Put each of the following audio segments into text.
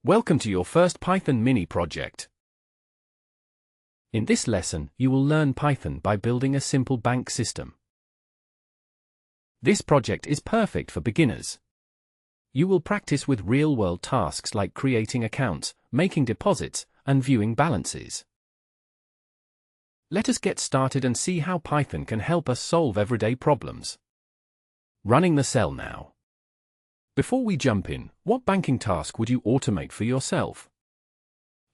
Welcome to your first Python mini project. In this lesson, you will learn Python by building a simple bank system. This project is perfect for beginners. You will practice with real-world tasks like creating accounts, making deposits, and viewing balances. Let us get started and see how Python can help us solve everyday problems. Running the cell now. Before we jump in, what banking task would you automate for yourself?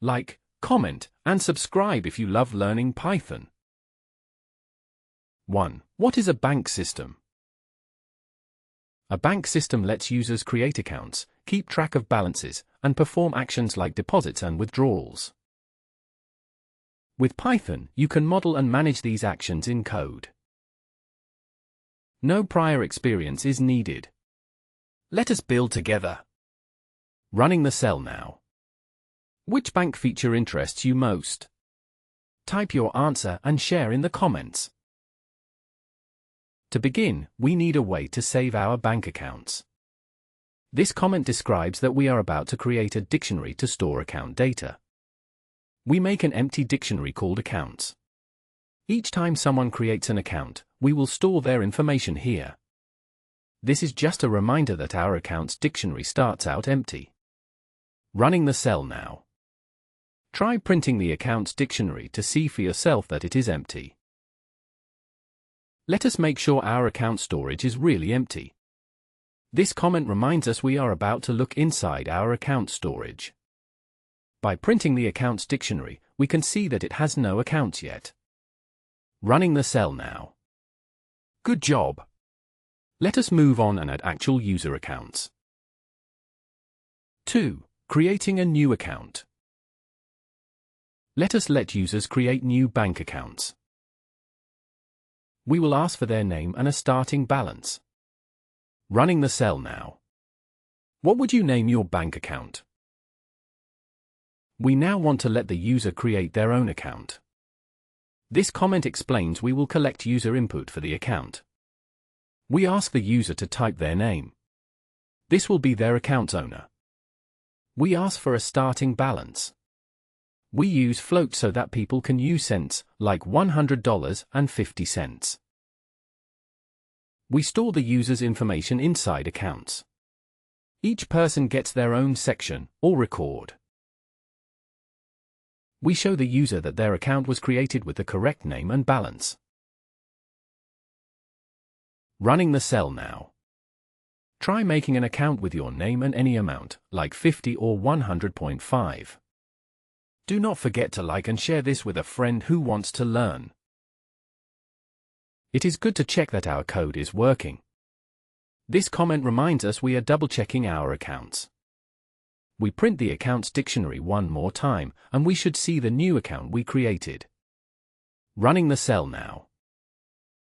Like, comment, and subscribe if you love learning Python. 1. What is a bank system? A bank system lets users create accounts, keep track of balances, and perform actions like deposits and withdrawals. With Python, you can model and manage these actions in code. No prior experience is needed. Let us build together. Running the cell now. Which bank feature interests you most? Type your answer and share in the comments. To begin, we need a way to save our bank accounts. This comment describes that we are about to create a dictionary to store account data. We make an empty dictionary called accounts. Each time someone creates an account, we will store their information here. This is just a reminder that our accounts dictionary starts out empty. Running the cell now. Try printing the accounts dictionary to see for yourself that it is empty. Let us make sure our account storage is really empty. This comment reminds us we are about to look inside our account storage. By printing the accounts dictionary, we can see that it has no accounts yet. Running the cell now. Good job! Let us move on and add actual user accounts. 2. Creating a new account. Let us let users create new bank accounts. We will ask for their name and a starting balance. Running the cell now. What would you name your bank account? We now want to let the user create their own account. This comment explains we will collect user input for the account. We ask the user to type their name. This will be their account's owner. We ask for a starting balance. We use float so that people can use cents, like $100 and 50 cents. We store the user's information inside accounts. Each person gets their own section, or record. We show the user that their account was created with the correct name and balance. Running the cell now. Try making an account with your name and any amount, like 50 or 100.5. Do not forget to like and share this with a friend who wants to learn. It is good to check that our code is working. This comment reminds us we are double-checking our accounts. We print the accounts dictionary one more time, and we should see the new account we created. Running the cell now.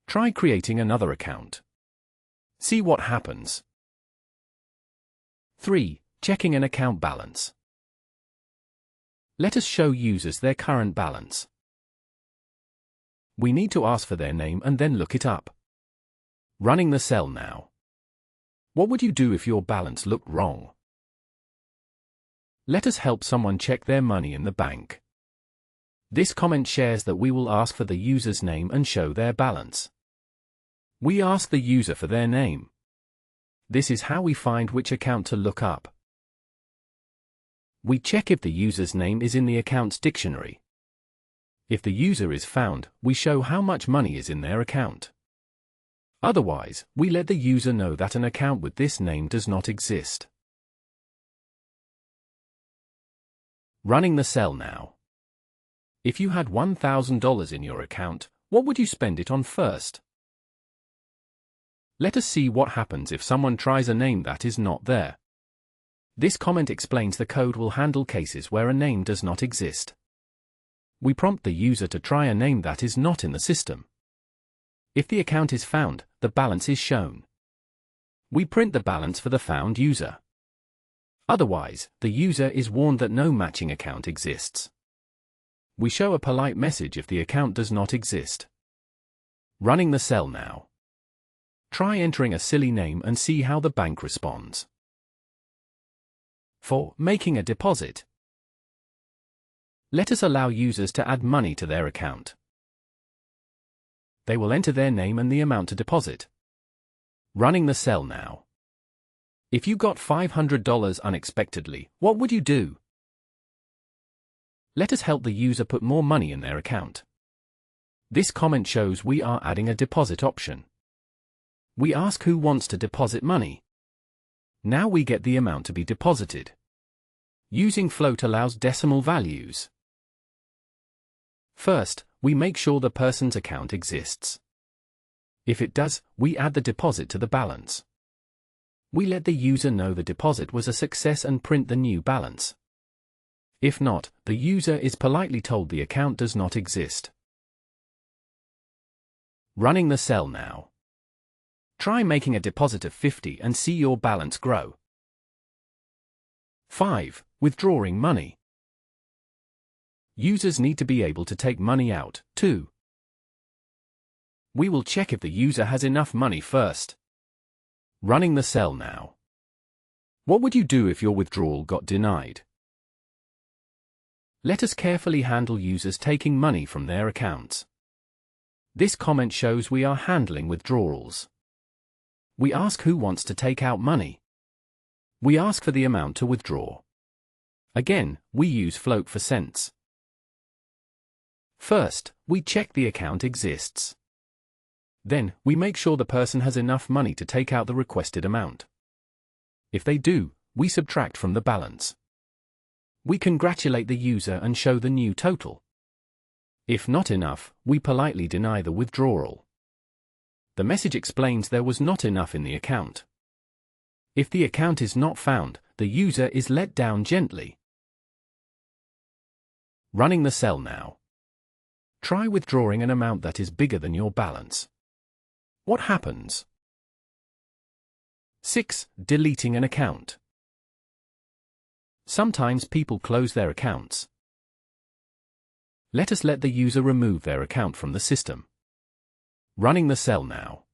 Try creating another account. See what happens. 3. Checking an account balance. Let us show users their current balance. We need to ask for their name and then look it up. Running the cell now. What would you do if your balance looked wrong? Let us help someone check their money in the bank. This comment shares that we will ask for the user's name and show their balance. We ask the user for their name. This is how we find which account to look up. We check if the user's name is in the accounts dictionary. If the user is found, we show how much money is in their account. Otherwise, we let the user know that an account with this name does not exist. Running the cell now. If you had $1,000 in your account, what would you spend it on first? Let us see what happens if someone tries a name that is not there. This comment explains the code will handle cases where a name does not exist. We prompt the user to try a name that is not in the system. If the account is found, the balance is shown. We print the balance for the found user. Otherwise, the user is warned that no matching account exists. We show a polite message if the account does not exist. Running the cell now. Try entering a silly name and see how the bank responds. For making a deposit, let us allow users to add money to their account. They will enter their name and the amount to deposit. Running the cell now. If you got $500 unexpectedly, what would you do? Let us help the user put more money in their account. This comment shows we are adding a deposit option. We ask who wants to deposit money. Now we get the amount to be deposited. Using float allows decimal values. First, we make sure the person's account exists. If it does, we add the deposit to the balance. We let the user know the deposit was a success and print the new balance. If not, the user is politely told the account does not exist. Running the cell now. Try making a deposit of $50 and see your balance grow. 5. Withdrawing money. Users need to be able to take money out, too. We will check if the user has enough money first. Running the cell now. What would you do if your withdrawal got denied? Let us carefully handle users taking money from their accounts. This comment shows we are handling withdrawals. We ask who wants to take out money. We ask for the amount to withdraw. Again, we use float for cents. First, we check the account exists. Then, we make sure the person has enough money to take out the requested amount. If they do, we subtract from the balance. We congratulate the user and show the new total. If not enough, we politely deny the withdrawal. The message explains there was not enough in the account. If the account is not found, the user is let down gently. Running the cell now. Try withdrawing an amount that is bigger than your balance. What happens? 6. Deleting an account. Sometimes people close their accounts. Let us let the user remove their account from the system. Running the cell now.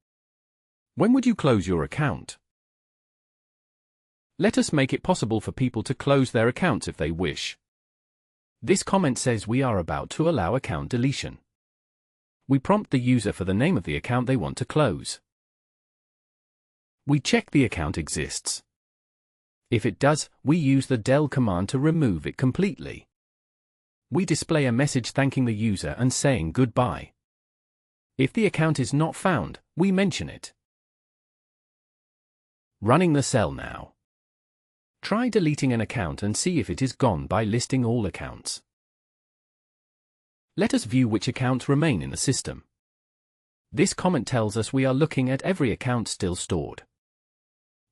When would you close your account? Let us make it possible for people to close their accounts if they wish. This comment says we are about to allow account deletion. We prompt the user for the name of the account they want to close. We check the account exists. If it does, we use the del command to remove it completely. We display a message thanking the user and saying goodbye. If the account is not found, we mention it. Running the cell now. Try deleting an account and see if it is gone by listing all accounts. Let us view which accounts remain in the system. This comment tells us we are looking at every account still stored.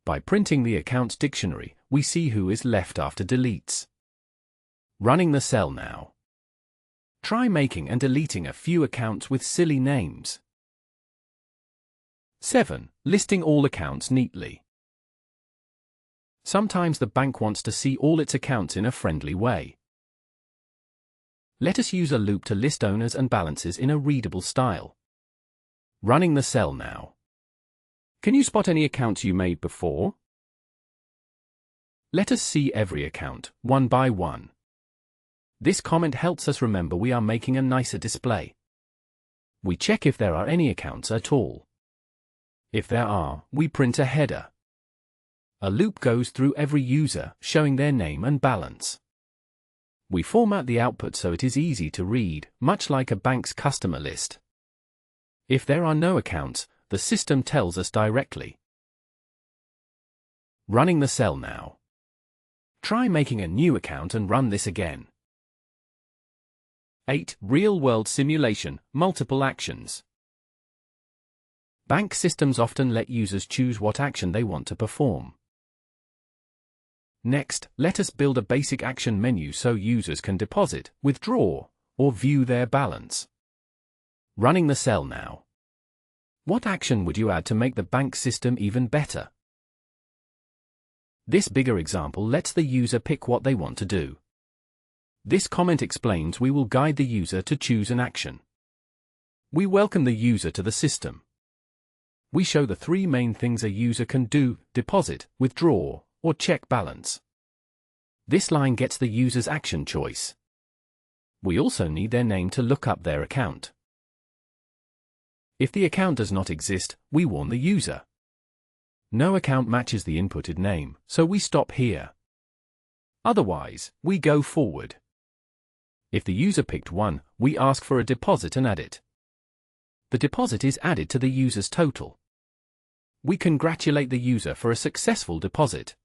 By printing the accounts dictionary, we see who is left after deletes. Running the cell now. Try making and deleting a few accounts with silly names. 7. Listing all accounts neatly. Sometimes the bank wants to see all its accounts in a friendly way. Let us use a loop to list owners and balances in a readable style. Running the cell now. Can you spot any accounts you made before? Let us see every account, one by one. This comment helps us remember we are making a nicer display. We check if there are any accounts at all. If there are, we print a header. A loop goes through every user, showing their name and balance. We format the output so it is easy to read, much like a bank's customer list. If there are no accounts, the system tells us directly. Running the cell now. Try making a new account and run this again. 8. Real-world simulation, multiple actions. Bank systems often let users choose what action they want to perform. Next, let us build a basic action menu so users can deposit, withdraw, or view their balance. Running the cell now. What action would you add to make the bank system even better? This bigger example lets the user pick what they want to do. This comment explains we will guide the user to choose an action. We welcome the user to the system. We show the three main things a user can do: deposit, withdraw, or check balance. This line gets the user's action choice. We also need their name to look up their account. If the account does not exist, we warn the user. No account matches the inputted name, so we stop here. Otherwise, we go forward. If the user picked 1, we ask for a deposit and add it. The deposit is added to the user's total. We congratulate the user for a successful deposit.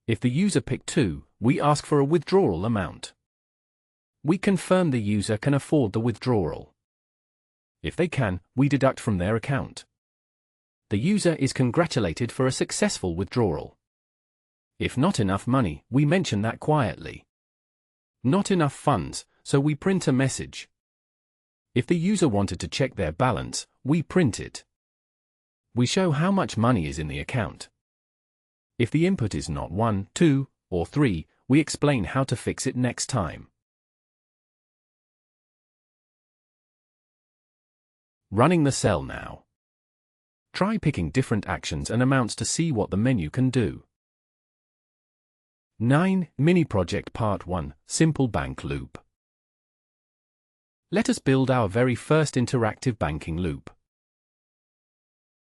If the user picked 2, we ask for a withdrawal amount. We confirm the user can afford the withdrawal. If they can, we deduct from their account. The user is congratulated for a successful withdrawal. If not enough money, we mention that quietly. Not enough funds, so we print a message. If the user wanted to check their balance, we print it. We show how much money is in the account. If the input is not 1, 2, or 3, we explain how to fix it next time. Running the cell now. Try picking different actions and amounts to see what the menu can do. 9. Mini Project Part 1, Simple Bank Loop. Let us build our very first interactive banking loop.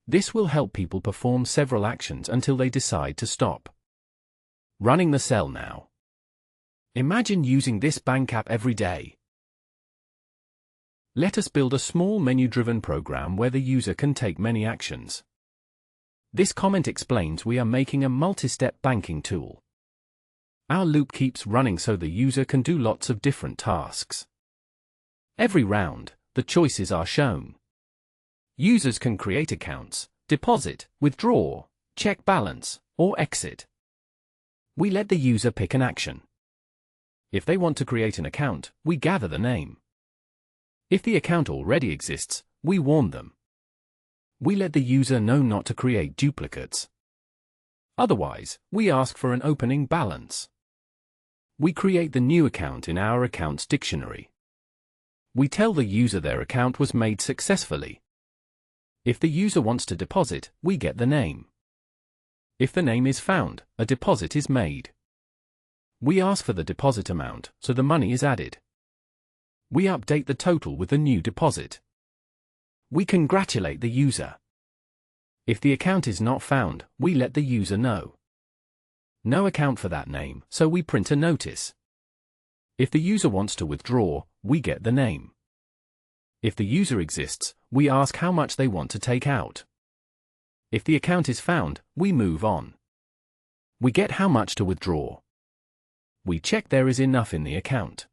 This will help people perform several actions until they decide to stop. Running the cell now. Imagine using this bank app every day. Let us build a small menu-driven program where the user can take many actions. This comment explains we are making a multi-step banking tool. Our loop keeps running so the user can do lots of different tasks. Every round, the choices are shown. Users can create accounts, deposit, withdraw, check balance, or exit. We let the user pick an action. If they want to create an account, we gather the name. If the account already exists, we warn them. We let the user know not to create duplicates. Otherwise, we ask for an opening balance. We create the new account in our accounts dictionary. We tell the user their account was made successfully. If the user wants to deposit, we get the name. If the name is found, a deposit is made. We ask for the deposit amount, so the money is added. We update the total with the new deposit. We congratulate the user. If the account is not found, we let the user know. No account for that name, so we print a notice. If the user wants to withdraw, we get the name. If the user exists, we ask how much they want to take out. If the account is found, we move on. We get how much to withdraw. We check there is enough in the account.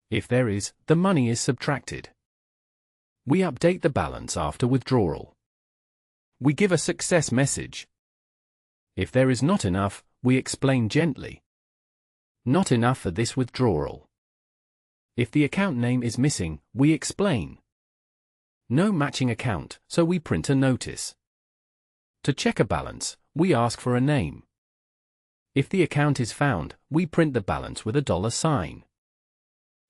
If there is, the money is subtracted. We update the balance after withdrawal. We give a success message. If there is not enough, we explain gently. Not enough for this withdrawal. If the account name is missing, we explain. No matching account, so we print a notice. To check a balance, we ask for a name. If the account is found, we print the balance with a $sign.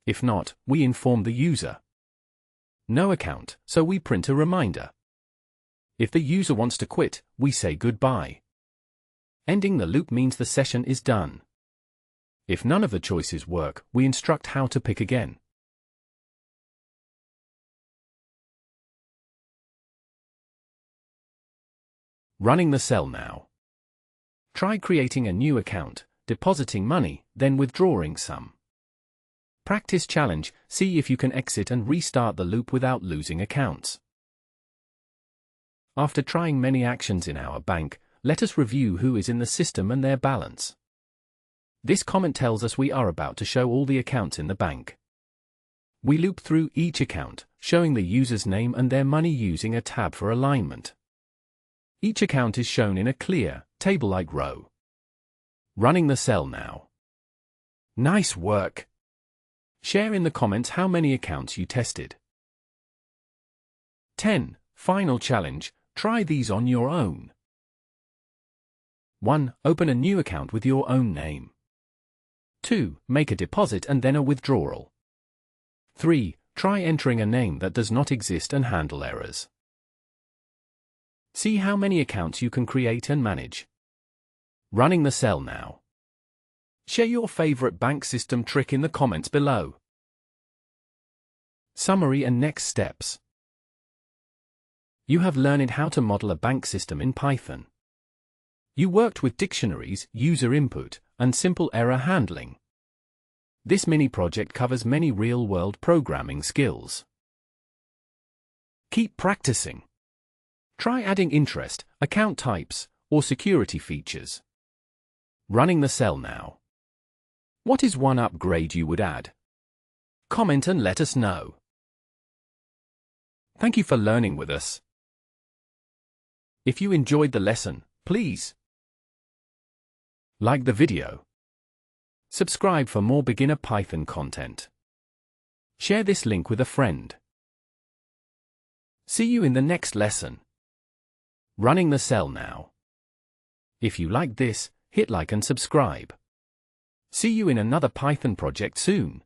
If not, we inform the user. No account, so we print a reminder. If the user wants to quit, we say goodbye. Ending the loop means the session is done. If none of the choices work, we instruct how to pick again. Running the cell now. Try creating a new account, depositing money, then withdrawing some. Practice challenge, see if you can exit and restart the loop without losing accounts. After trying many actions in our bank, let us review who is in the system and their balance. This comment tells us we are about to show all the accounts in the bank. We loop through each account, showing the user's name and their money using a tab for alignment. Each account is shown in a clear, table-like row. Running the cell now. Nice work! Share in the comments how many accounts you tested. 10. Final challenge, try these on your own. 1. Open a new account with your own name. 2. Make a deposit and then a withdrawal. 3. Try entering a name that does not exist and handle errors. See how many accounts you can create and manage. Running the cell now. Share your favorite bank system trick in the comments below. Summary and next steps. You have learned how to model a bank system in Python. You worked with dictionaries, user input, and simple error handling. This mini project covers many real-world programming skills. Keep practicing. Try adding interest, account types, or security features. Running the cell now. What is one upgrade you would add? Comment and let us know. Thank you for learning with us. If you enjoyed the lesson, please like the video. Subscribe for more beginner Python content. Share this link with a friend. See you in the next lesson. Running the cell now. If you like this, hit like and subscribe. See you in another Python project soon.